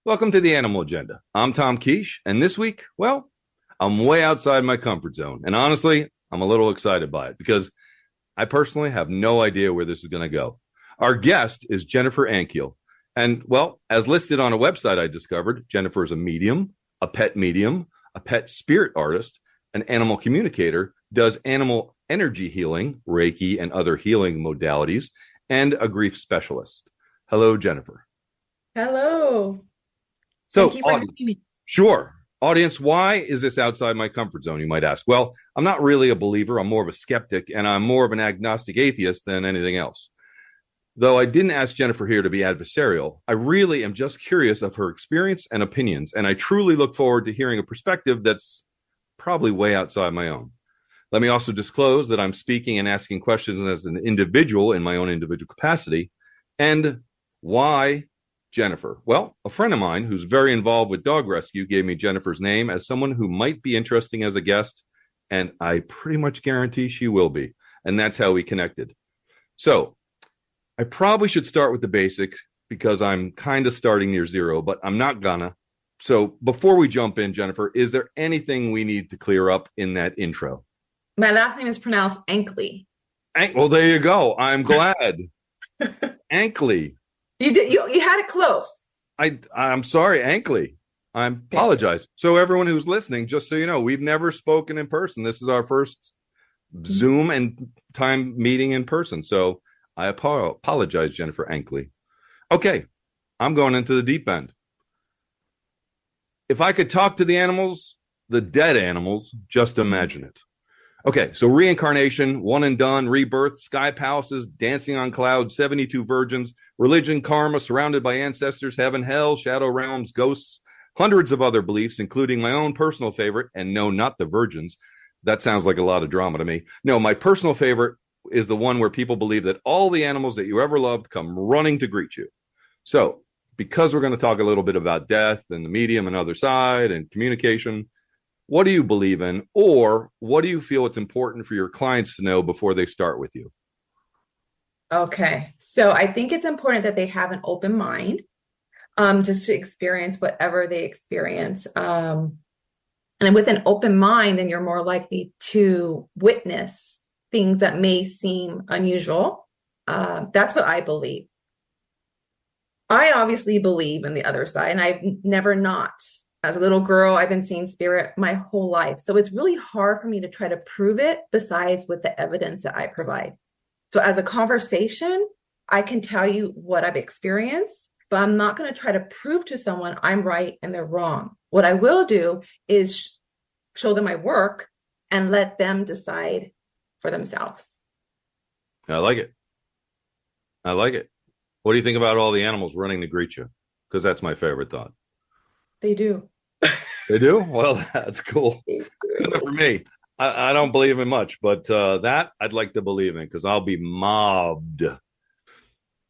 Welcome to the Animal Agenda. I'm Tom Kiesche, and this week, well, I'm way outside my comfort zone. And honestly, I'm a little excited by it because I personally have no idea where this is going to go. Our guest is Jennifer Ankele. And, well, as listed on a website I discovered, Jennifer is a medium, a pet spirit artist, an animal communicator, does animal energy healing, Reiki, and other healing modalities, and a grief specialist. Hello, Jennifer. Hello. So, Thank you for having me. sure. Audience, why is this outside my comfort zone, you might ask? Well, I'm not really a believer. I'm more of a skeptic, and I'm more of an agnostic atheist than anything else. Though I didn't ask Jennifer here to be adversarial, I really am just curious of her experience and opinions, and I truly look forward to hearing a perspective that's probably way outside my own. Let me also disclose that I'm speaking and asking questions as an individual in my own individual capacity. And why Jennifer? Well, a friend of mine who's very involved with dog rescue gave me Jennifer's name as someone who might be interesting as a guest, and I pretty much guarantee she will be. And that's how we connected. So I probably should start with the basics because I'm kind of starting near zero, but I'm not gonna. So before we jump in, Jennifer, is there anything we need to clear up in that intro? My last name is pronounced Ankele. Well, there you go. I'm glad. Ankele. You had it close. I'm sorry, Ankele. I apologize. So everyone who's listening, just so you know, we've never spoken in person. This is our first Zoom and time meeting in person. So I apologize, Jennifer Ankele. Okay, I'm going into the deep end. If I could talk to the animals, the dead animals, just imagine it. Okay, so reincarnation, one and done, rebirth, sky palaces, dancing on clouds, 72 virgins, religion, karma, surrounded by ancestors, heaven, hell, shadow realms, ghosts, hundreds of other beliefs, including my own personal favorite, and no, not the virgins. That sounds like a lot of drama to me. No, my personal favorite is the one where people believe that all the animals that you ever loved come running to greet you. So, because we're going to talk a little bit about death and the medium and other side and communication, what do you believe in, or what do you feel it's important for your clients to know before they start with you? Okay, so I think it's important that they have an open mind, just to experience whatever they experience. And with an open mind, then you're more likely to witness things that may seem unusual. That's what I believe. I obviously believe in the other side, and I've never not. As a little girl, I've been seeing spirit my whole life. So it's really hard for me to try to prove it besides with the evidence that I provide. So as a conversation, I can tell you what I've experienced, but I'm not going to try to prove to someone I'm right and they're wrong. What I will do is show them my work and let them decide for themselves. I like it. I like it. What do you think about all the animals running to greet you? Because that's my favorite thought. They do. They do? Well, that's cool. It's good enough for me. I don't believe in much, but that I'd like to believe in because I'll be mobbed.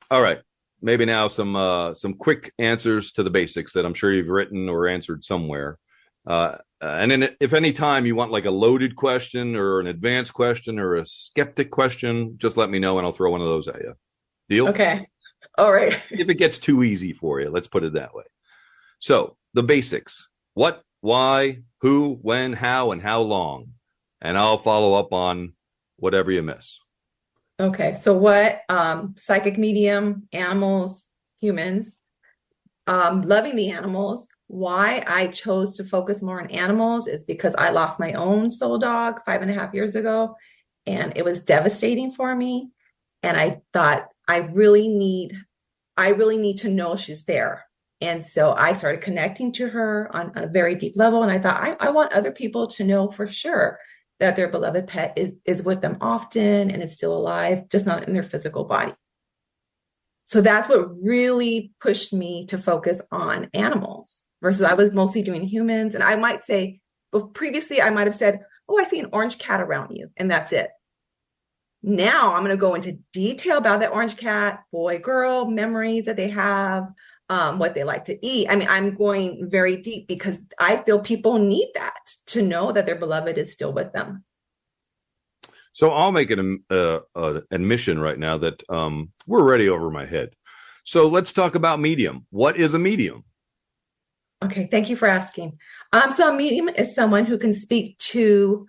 All right. Maybe now some quick answers to the basics that I'm sure you've written or answered somewhere. And then if any time you want like a loaded question or an advanced question or a skeptic question, just let me know and I'll throw one of those at you. Deal? Okay. All right. If it gets too easy for you, let's put it that way. So the basics: what, why, who, when, how, and how long. And I'll follow up on whatever you miss. Okay. So what, psychic medium, animals, humans, loving the animals. Why I chose to focus more on animals is because I lost my own soul dog 5.5 years ago, and it was devastating for me. And I thought I really need to know she's there. And so I started connecting to her on a very deep level. And I thought, I want other people to know for sure that their beloved pet is with them often and is still alive, just not in their physical body. So that's what really pushed me to focus on animals versus I was mostly doing humans. And I might say, well, previously I might have said, oh, I see an orange cat around you, and that's it. Now I'm going to go into detail about that orange cat, boy, girl, memories that they have, what they like to eat. I mean, I'm going very deep because I feel people need that to know that their beloved is still with them. So I'll make an admission right now that we're already over my head. So let's talk about medium. What is a medium? Okay, thank you for asking. So a medium is someone who can speak to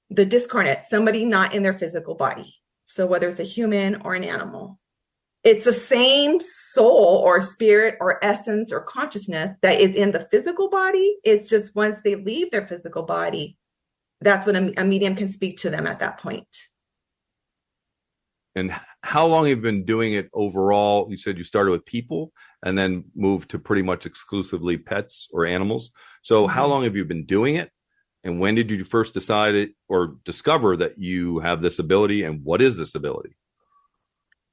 the discarnate, somebody not in their physical body. So whether it's a human or an animal, it's the same soul or spirit or essence or consciousness that is in the physical body. It's just once they leave their physical body, that's when a medium can speak to them at that point. And how long have you been doing it overall? You said you started with people and then moved to pretty much exclusively pets or animals. So how long have you been doing it? And when did you first decide it or discover that you have this ability? And what is this ability?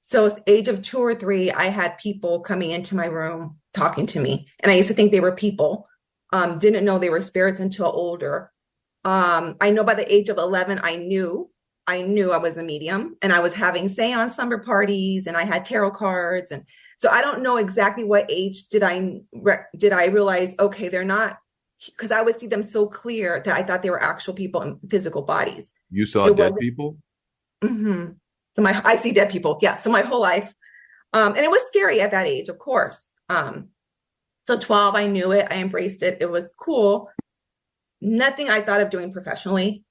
So at the age of 2 or 3, I had people coming into my room talking to me. And I used to think they were people. Didn't know they were spirits until older. I know by the age of 11, I knew I was a medium, and I was having seance slumber parties, and I had tarot cards. And so I don't know exactly what age did I realize, okay, they're not, because I would see them so clear that I thought they were actual people in physical bodies. You saw dead people? Mm-hmm. So I see dead people. Yeah. So my whole life. And it was scary at that age, of course. So 12, I knew it. I embraced it. It was cool. Nothing I thought of doing professionally.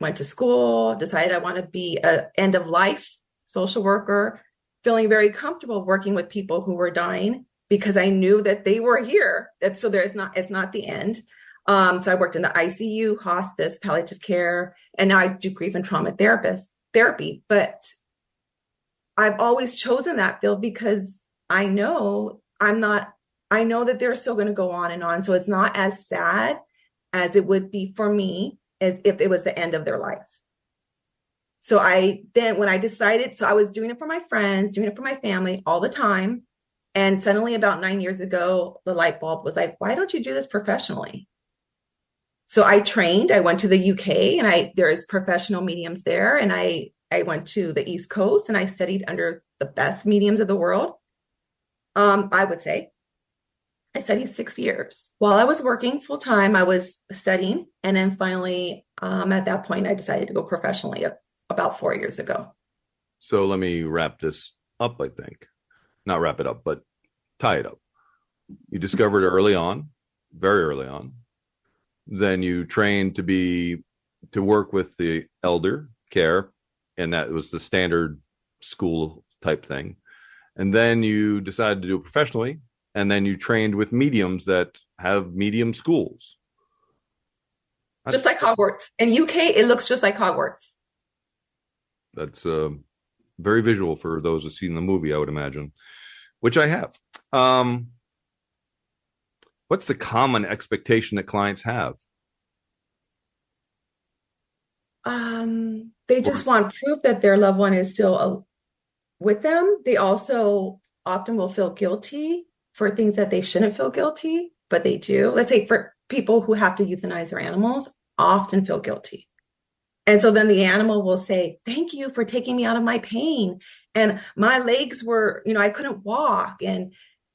Went to school, decided I want to be an end of life social worker, feeling very comfortable working with people who were dying because I knew that they were here. It's not the end. So I worked in the ICU, hospice, palliative care, and now I do grief and trauma therapy. But I've always chosen that field because I know that they're still going to go on and on. So it's not as sad as it would be for me as if it was the end of their life. So when I decided, so I was doing it for my friends, doing it for my family all the time. And suddenly about 9 years ago, the light bulb was like, why don't you do this professionally? So I trained, I went to the UK and there's professional mediums there. And I went to the East Coast and I studied under the best mediums of the world. I would say I studied 6 years. While I was working full time, I was studying. And then finally, at that point, I decided to go professionally about 4 years ago. So let me wrap this up, I think. Not wrap it up, but tie it up. You discovered early on, very early on. Then you trained to work with the elder care, and that was the standard school type thing. And then you decided to do it professionally. And then you trained with mediums that have medium schools. Just like Hogwarts. In UK, it looks just like Hogwarts. That's very visual for those who've seen the movie, I would imagine, which I have. What's the common expectation that clients have? They just want proof that their loved one is still with them. They also often will feel guilty for things that they shouldn't feel guilty, but they do. Let's say for people who have to euthanize their animals, often feel guilty. And so then the animal will say, thank you for taking me out of my pain. And my legs were, I couldn't walk. And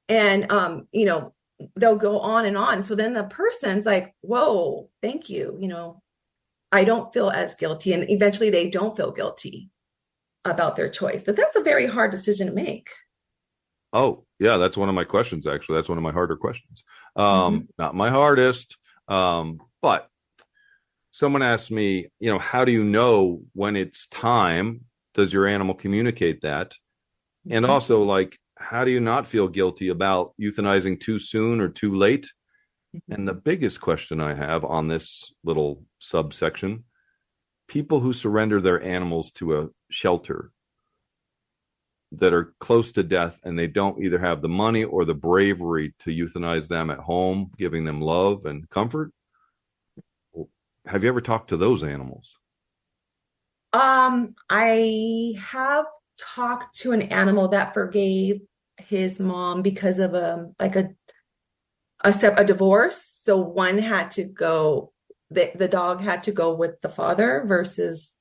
they'll go on and on. So then the person's like, whoa, thank you. I don't feel as guilty. And eventually they don't feel guilty about their choice. But that's a very hard decision to make. Oh, yeah, that's one of my questions, actually. That's one of my harder questions. Not my hardest, but someone asked me, how do you know when it's time? Does your animal communicate that? And also, how do you not feel guilty about euthanizing too soon or too late? And the biggest question I have on this little subsection, people who surrender their animals to a shelter that are close to death and they don't either have the money or the bravery to euthanize them at home, giving them love and comfort. Have you ever talked to those animals? I have talked to an animal that forgave his mom because of a divorce. So one had to go, the dog had to go with the father versus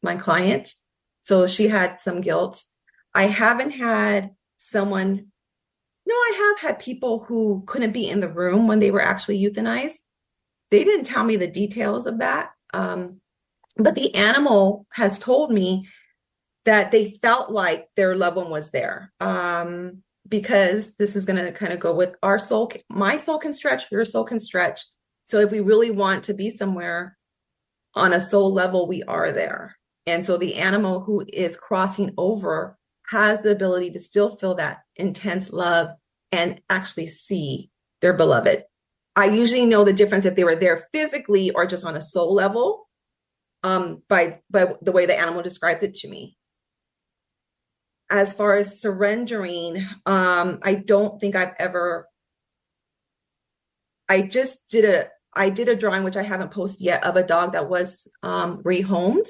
my client. So she had some guilt. I haven't had I have had people who couldn't be in the room when they were actually euthanized. They didn't tell me the details of that. But the animal has told me that they felt like their loved one was there. because this is going to kind of go with our soul. My soul can stretch, your soul can stretch. So if we really want to be somewhere on a soul level, we are there. And so the animal who is crossing over has the ability to still feel that intense love and actually see their beloved. I usually know the difference if they were there physically or just on a soul level, by the way the animal describes it to me. As far as surrendering, I don't think I've ever. I did a drawing, which I haven't posted yet, of a dog that was rehomed.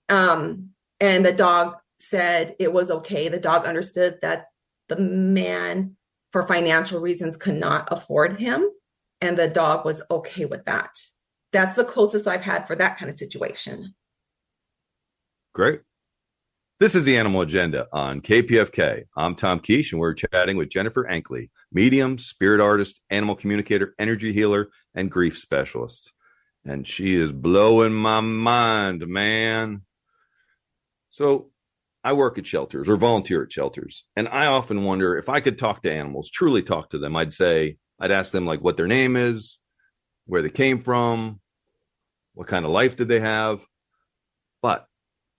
And the dog said it was okay. The dog understood that the man, for financial reasons, could not afford him. And the dog was okay with that. That's the closest I've had for that kind of situation. Great. This is the Animal Agenda on KPFK. I'm Tom Kiesche, and we're chatting with Jennifer Ankele, medium, spirit artist, animal communicator, energy healer, and grief specialist. And she is blowing my mind, man. So I work at shelters or volunteer at shelters, and I often wonder if I could talk to animals, truly talk to them. I'd ask them like what their name is, where they came from, what kind of life did they have. But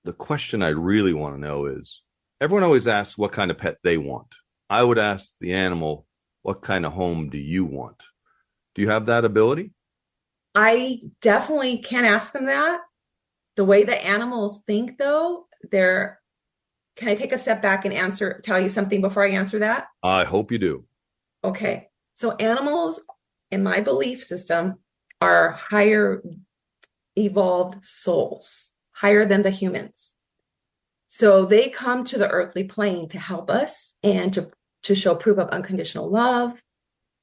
the question I really want to know is, everyone always asks what kind of pet they want. I would ask the animal, what kind of home do you want? Do you have that ability? I definitely can ask them that. The way the animals think, though, can I take a step back and tell you something before I answer that? I hope you do. Okay. So animals, in my belief system, are higher evolved souls, higher than the humans. So they come to the earthly plane to help us and to show proof of unconditional love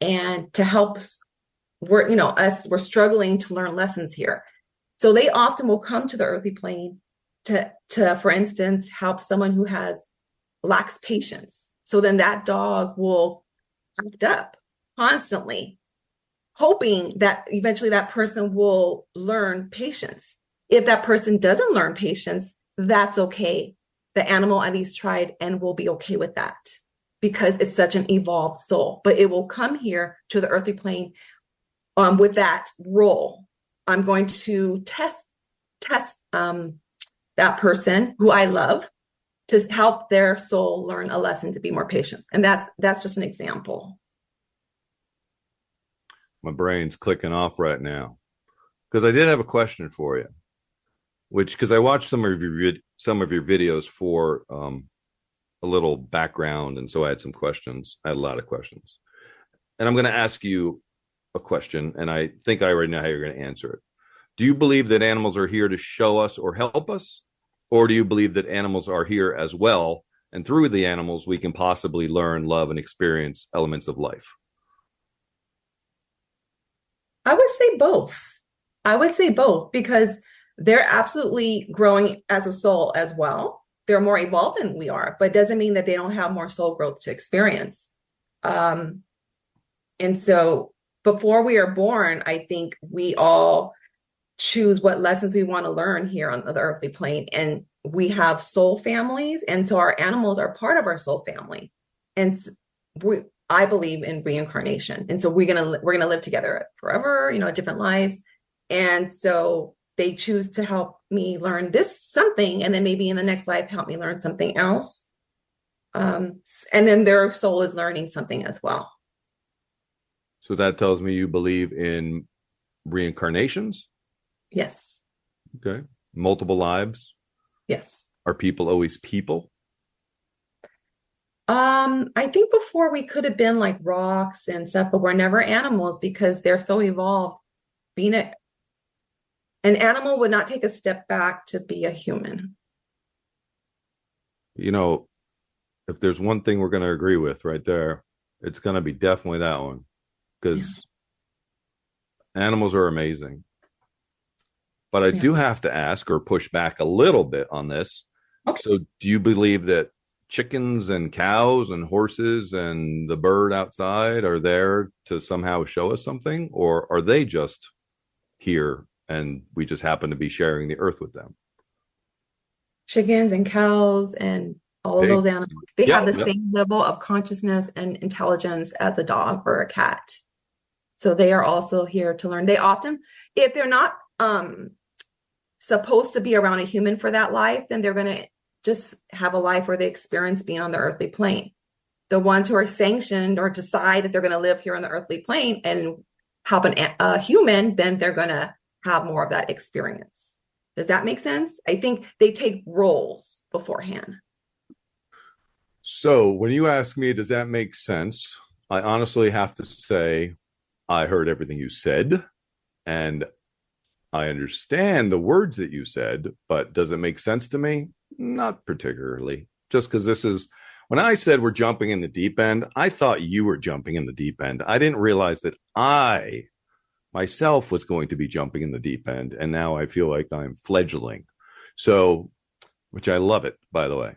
and to help us. We're struggling to learn lessons here. So they often will come to the earthly plane to, for instance, help someone who lacks patience. So then that dog will act up constantly, hoping that eventually that person will learn patience. If that person doesn't learn patience, that's okay. The animal at least tried and will be okay with that because it's such an evolved soul. But it will come here to the earthly plane with that role. I'm going to test that person who I love to help their soul learn a lesson to be more patient. And that's just an example. My brain's clicking off right now because I did have a question for you, because I watched some of your videos for a little background, and so I had some questions. I had a lot of questions, and I'm going to ask you a question, and I think I already know how you're going to answer it. Do you believe that animals are here to show us or help us, or do you believe that animals are here as well, and through the animals we can possibly learn, love, and experience elements of life? I would say both because they're absolutely growing as a soul as well. They're more evolved than we are, but it doesn't mean that they don't have more soul growth to experience. And so before we are born, I think we all choose what lessons we want to learn here on the earthly plane. And we have soul families. And so our animals are part of our soul family. And I believe in reincarnation. And so we're going to live together forever, different lives. And so they choose to help me learn this something. And then maybe in the next life, help me learn something else. And then their soul is learning something as well. So that tells me you believe in reincarnations? Yes. Okay. Multiple lives? Yes. Are people always people? I think before we could have been like rocks and stuff, but we're never animals because they're so evolved. An animal would not take a step back to be a human. If there's one thing we're going to agree with right there, it's going to be definitely that one, because animals are amazing. But I do have to ask or push back a little bit on this. Okay. So do you believe that chickens and cows and horses and the bird outside are there to somehow show us something, or are they just here and we just happen to be sharing the earth with them? Chickens and cows and All of Hey. those animals, they Yeah, have the yeah. same level of consciousness and intelligence as a dog or a cat. So they are also here to learn. They often, if they're not supposed to be around a human for that life, then they're going to just have a life where they experience being on the earthly plane. The ones who are sanctioned or decide that they're going to live here on the earthly plane and help a human, then they're going to have more of that experience. Does that make sense? I think they take roles beforehand. So when you ask me, does that make sense? I honestly have to say, I heard everything you said, and I understand the words that you said, but does it make sense to me? Not particularly. Just because this is, when I said we're jumping in the deep end, I thought you were jumping in the deep end. I didn't realize that I myself was going to be jumping in the deep end, and now I feel like I'm fledgling. So, which I love it, by the way.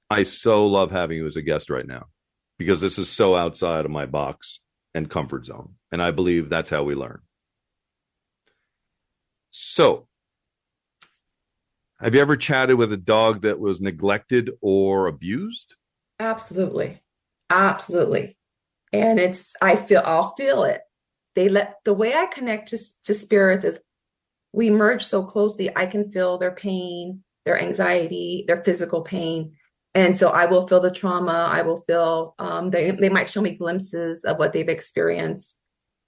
I so love having you as a guest right now because this is so outside of my box and comfort zone. And I believe that's how we learn. So, have you ever chatted with a dog that was neglected or abused? Absolutely. Absolutely. And I'll feel it. The way I connect to spirits is we merge so closely. I can feel their pain, their anxiety, their physical pain. And so I will feel the trauma. I will feel, they might show me glimpses of what they've experienced.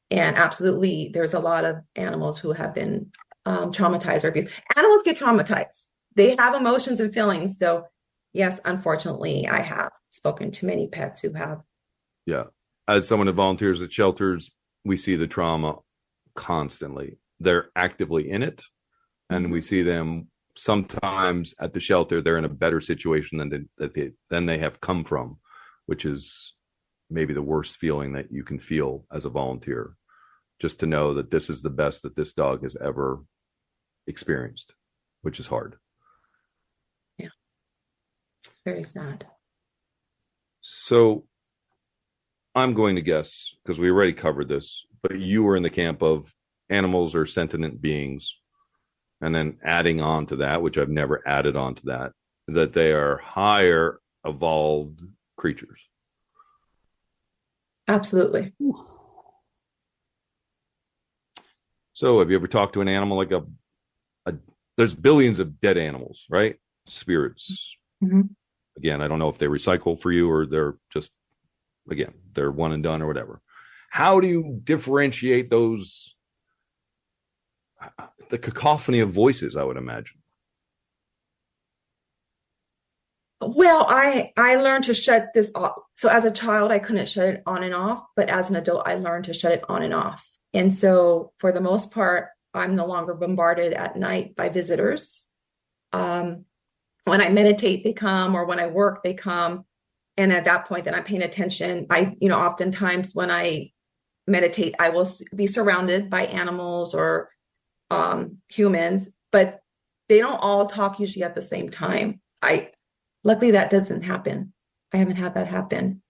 And absolutely, there's a lot of animals who have been traumatized or abused. Animals get traumatized. They have emotions and feelings. So yes, unfortunately, I have spoken to many pets who have. Yeah. As someone who volunteers at shelters, we see the trauma constantly. They're actively in it. And we see them sometimes at the shelter. They're in a better situation than they have come from, which is maybe the worst feeling that you can feel as a volunteer. Just to know that this is the best that this dog has ever experienced, which is hard. Yeah. Very sad. So I'm going to guess, because we already covered this, but you were in the camp of animals are sentient beings. And then adding on to that, which I've never added on to that they are higher evolved creatures. Absolutely. So have you ever talked to an animal like there's billions of dead animals, right? Spirits. Mm-hmm. Again, I don't know if they recycle for you or they're just, again, they're one and done or whatever. How do you differentiate those, the cacophony of voices, I would imagine? Well, I learned to shut this off. So as a child, I couldn't shut it on and off, but as an adult, I learned to shut it on and off. And so for the most part, I'm no longer bombarded at night by visitors. When I meditate, they come, or when I work, they come. And at that point, then I'm paying attention. Oftentimes when I meditate, I will be surrounded by animals or humans, but they don't all talk usually at the same time. Luckily that doesn't happen. I haven't had that happen.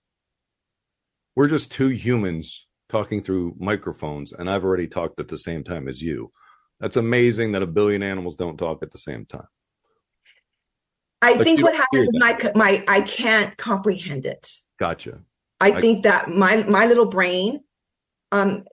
We're just two humans talking through microphones, and I've already talked at the same time as you. That's amazing that a billion animals don't talk at the same time. I think what happens is I can't comprehend it. Gotcha. I think that my little brain,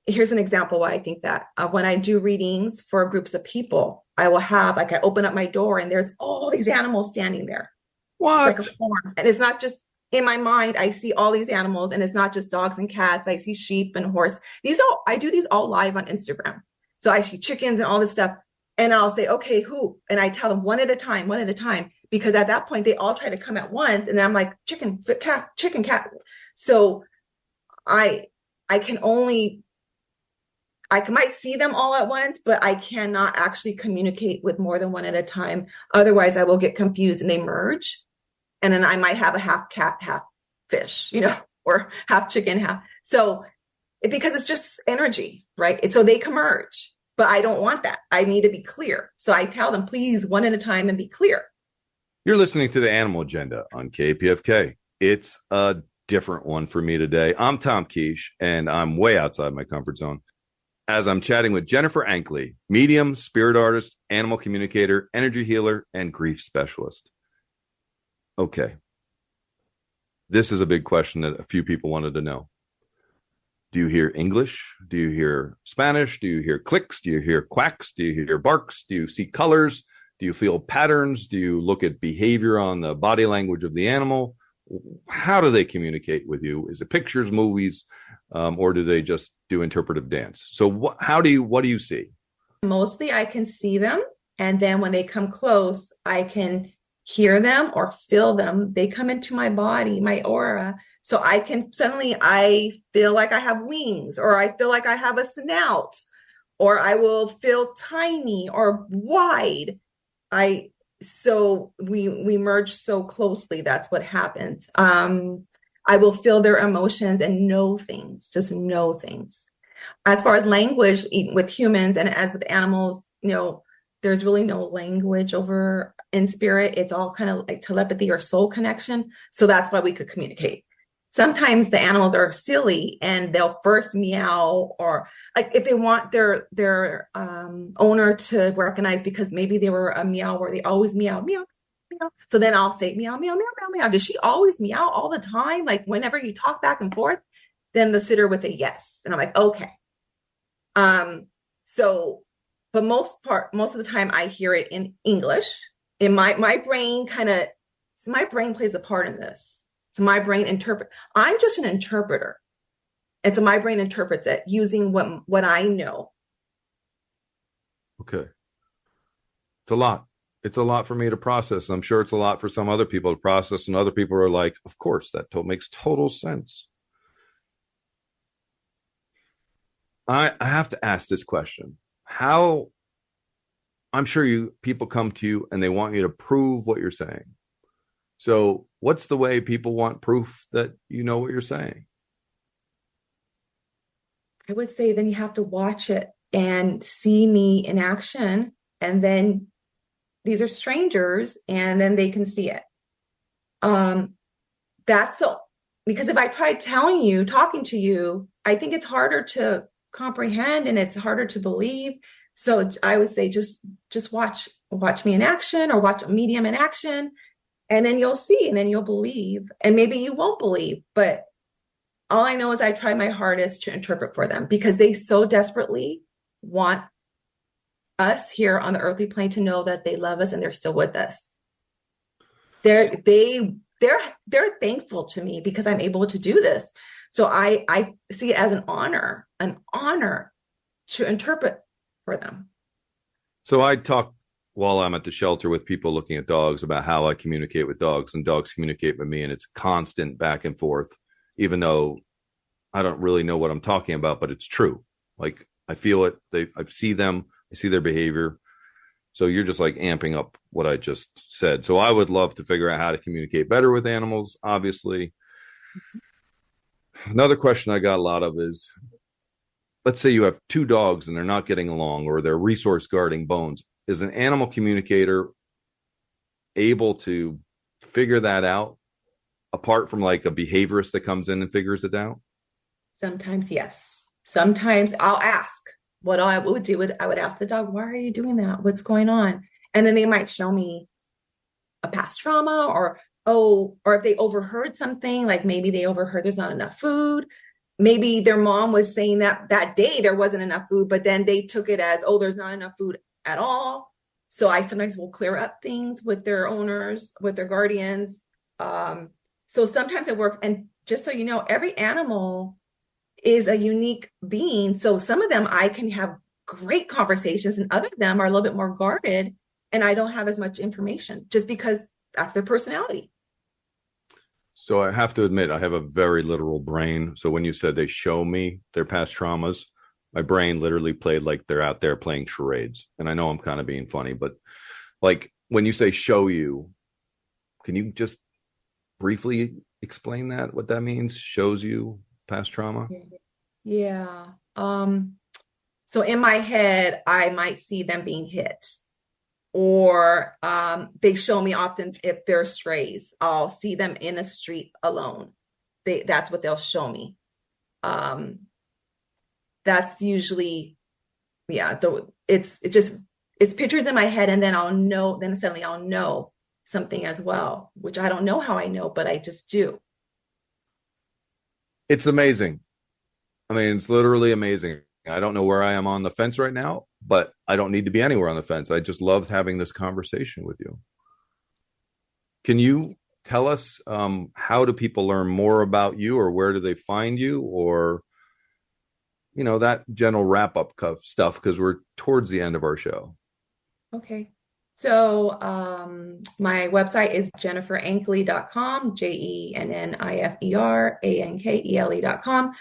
here's an example why I think that. When I do readings for groups of people, I will have, I open up my door and there's all these animals standing there. What? It's like a farm. And it's not just in my mind, I see all these animals, and it's not just dogs and cats. I see sheep and horse. I do these all live on Instagram. So I see chickens and all this stuff. And I'll say, okay, who? And I tell them one at a time, because at that point they all try to come at once. And I'm like, chicken, cat. So I might see them all at once, but I cannot actually communicate with more than one at a time. Otherwise I will get confused and they merge. And then I might have a half cat, half fish, or half chicken, half. So because it's just energy, right? So they can merge, but I don't want that. I need to be clear. So I tell them, please, one at a time and be clear. You're listening to the Animal Agenda on KPFK. It's a different one for me today. I'm Tom Kiesche, and I'm way outside my comfort zone as I'm chatting with Jennifer Ankele, medium, spirit artist, animal communicator, energy healer, and grief specialist. Okay, This is a big question that a few people wanted to know. Do you hear English? Do you hear Spanish? Do you hear clicks? Do you hear quacks? Do you hear barks? Do you see colors? Do you feel patterns? Do you look at behavior on the body language of the animal? How do they communicate with you? Is it pictures, movies, or do they just do interpretive dance? So what do you see? Mostly I can see them. And then when they come close, I can hear them or feel them. They come into my body, my aura. So I feel like I have wings, or I feel like I have a snout, or I will feel tiny or wide. So we merge so closely. That's what happens. I will feel their emotions and know things, just know things. As far as language with humans and as with animals, there's really no language over in spirit. It's all kind of like telepathy or soul connection. So that's why we could communicate. Sometimes the animals are silly and they'll first meow, or like if they want their owner to recognize, because maybe they were a meow where they always meow, meow, meow. So then I'll say meow, meow, meow, meow, meow. Does she always meow all the time? Like whenever you talk back and forth, then the sitter would say yes. And I'm like, okay. But most of the time I hear it in English. And my brain plays a part in this. So my brain I'm just an interpreter. And so my brain interprets it using what I know. Okay. It's a lot. It's a lot for me to process. I'm sure it's a lot for some other people to process. And other people are like, of course, that makes total sense. I have to ask this question. I'm sure people come to you and they want you to prove what you're saying. So what's the way people want proof that you know what you're saying? I would say then you have to watch it and see me in action. And then these are strangers and then they can see it. Because if I tried talking to you, I think it's harder to comprehend and it's harder to believe. So I would say just watch me in action, or watch a medium in action, and then you'll see, and then you'll believe. And maybe you won't believe, but all I know is I try my hardest to interpret for them, because they so desperately want us here on the earthly plane to know that they love us and they're still with us. They're thankful to me because I'm able to do this. So I see it as an honor to interpret for them. So I talk while I'm at the shelter with people looking at dogs about how I communicate with dogs, and dogs communicate with me, and it's constant back and forth, even though I don't really know what I'm talking about, but it's true. Like I feel it. I see them, I see their behavior. So you're just like amping up what I just said. So I would love to figure out how to communicate better with animals, obviously. Another question I got a lot of is, let's say you have two dogs and they're not getting along, or they're resource guarding bones. Is an animal communicator able to figure that out apart from like a behaviorist that comes in and figures it out? Sometimes, yes. Sometimes I'll ask. What I would do is I would ask the dog, why are you doing that? What's going on? And then they might show me a past trauma, or if they overheard something, like maybe they overheard there's not enough food. Maybe their mom was saying that day there wasn't enough food, but then they took it as, there's not enough food at all. So I sometimes will clear up things with their owners, with their guardians. So sometimes it works. And just so you know, every animal is a unique being. So some of them I can have great conversations, and other of them are a little bit more guarded, and I don't have as much information just because that's their personality. So I have to admit, I have a very literal brain. So when you said they show me their past traumas, my brain literally played like they're out there playing charades. And I know I'm kind of being funny, but like when you say show you, can you just briefly explain that, what that means? Shows you past trauma? Yeah. So in my head, I might see them being hit, or they show me often if they're strays, I'll see them in a street alone. That's what they'll show me. That's usually, it's pictures in my head, and then suddenly I'll know something as well, which I don't know how I know, but I just do. It's amazing. I mean, it's literally amazing. I don't know where I am on the fence right now, but I don't need to be anywhere on the fence. I just loved having this conversation with you. Can you tell us how do people learn more about you, or where do they find you, or that general wrap up stuff, because we're towards the end of our show. Okay. So my website is jenniferankele.com, JENNIFERANKELE.com.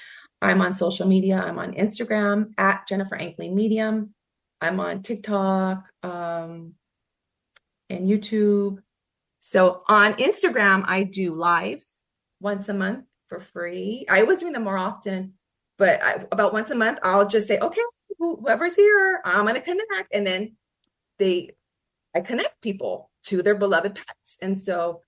I'm on social media. I'm on Instagram at Jennifer Ankele Medium. I'm on TikTok and YouTube. So on Instagram, I do lives once a month for free. I was doing them more often, but about once a month, I'll just say, okay, whoever's here, I'm going to connect. And then I connect people to their beloved pets. And so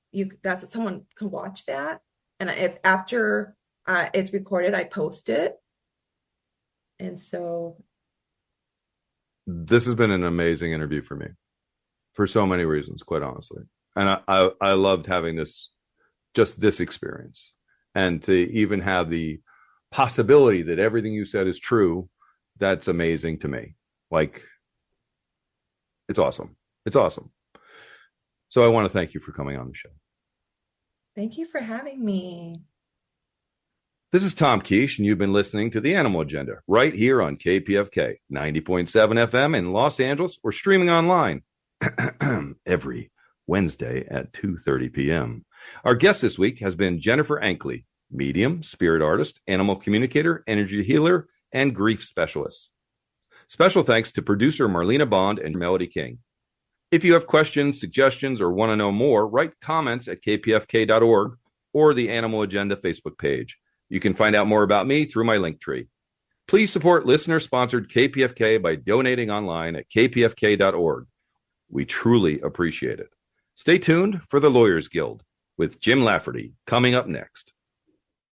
someone can watch that. And if after it's recorded, I post it. And so. This has been an amazing interview for me for so many reasons, quite honestly. And I loved having this experience, and to even have the possibility that everything you said is true. That's amazing to me. Like, it's awesome. It's awesome. So I want to thank you for coming on the show. Thank you for having me. This is Tom Kiesche, and you've been listening to The Animal Agenda right here on KPFK 90.7 FM in Los Angeles, or streaming online every Wednesday at 2:30 p.m. Our guest this week has been Jennifer Ankele, medium, spirit artist, animal communicator, energy healer, and grief specialist. Special thanks to producer Marlena Bond and Melody King. If you have questions, suggestions, or want to know more, write comments at kpfk.org or the Animal Agenda Facebook page. You can find out more about me through my link tree. Please support listener-sponsored KPFK by donating online at kpfk.org. We truly appreciate it. Stay tuned for the Lawyers Guild with Jim Lafferty coming up next.